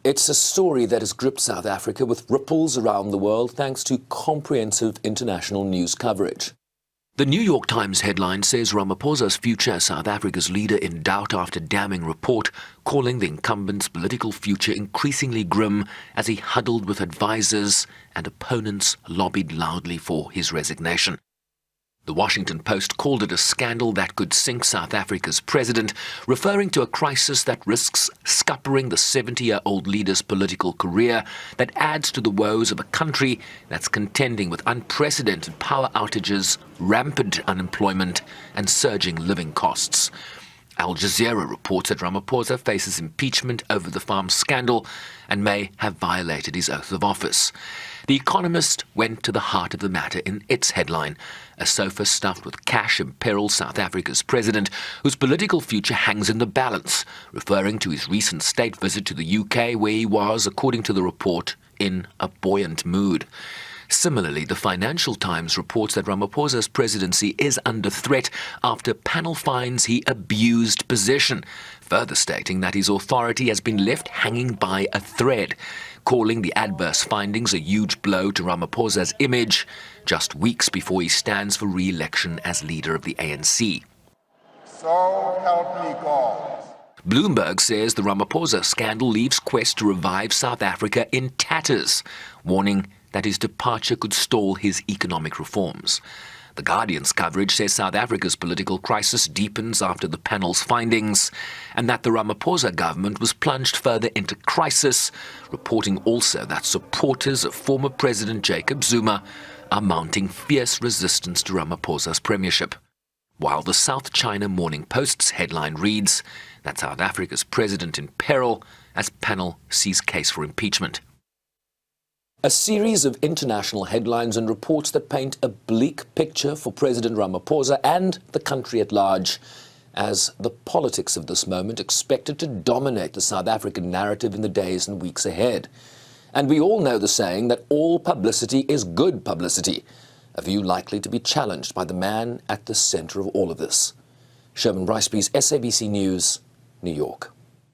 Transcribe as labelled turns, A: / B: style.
A: It's a story that has gripped South Africa with ripples around the world thanks to comprehensive international news coverage. The New York Times headline says Ramaphosa's future as South Africa's leader in doubt after damning report, calling the incumbent's political future increasingly grim as he huddled with advisers and opponents lobbied loudly for his resignation. The Washington Post called it a scandal that could sink South Africa's president, referring to a crisis that risks scuppering the 70-year-old leader's political career, that adds to the woes of a country that's contending with unprecedented power outages, rampant unemployment, and surging living costs. Al Jazeera reports that Ramaphosa faces impeachment over the farm scandal and may have violated his oath of office. The Economist went to the heart of the matter in its headline. A sofa stuffed with cash imperils South Africa's president, whose political future hangs in the balance, referring to his recent state visit to the UK, where he was, according to the report, in a buoyant mood. Similarly, the Financial Times reports that Ramaphosa's presidency is under threat after panel finds he abused position, further stating that his authority has been left hanging by a thread, calling the adverse findings a huge blow to Ramaphosa's image just weeks before he stands for re-election as leader of the ANC.
B: So help me God.
A: Bloomberg says the Ramaphosa scandal leaves quest to revive South Africa in tatters, warning that his departure could stall his economic reforms. The Guardian's coverage says South Africa's political crisis deepens after the panel's findings, and that the Ramaphosa government was plunged further into crisis, reporting also that supporters of former President Jacob Zuma are mounting fierce resistance to Ramaphosa's premiership. While the South China Morning Post's headline reads that South Africa's president in peril as panel sees case for impeachment. A series of international headlines and reports that paint a bleak picture for President Ramaphosa and the country at large, as the politics of this moment expected to dominate the South African narrative in the days and weeks ahead. And we all know the saying that all publicity is good publicity, a view likely to be challenged by the man at the center of all of this. Sherwin Bryce-Pease, SABC News, New York.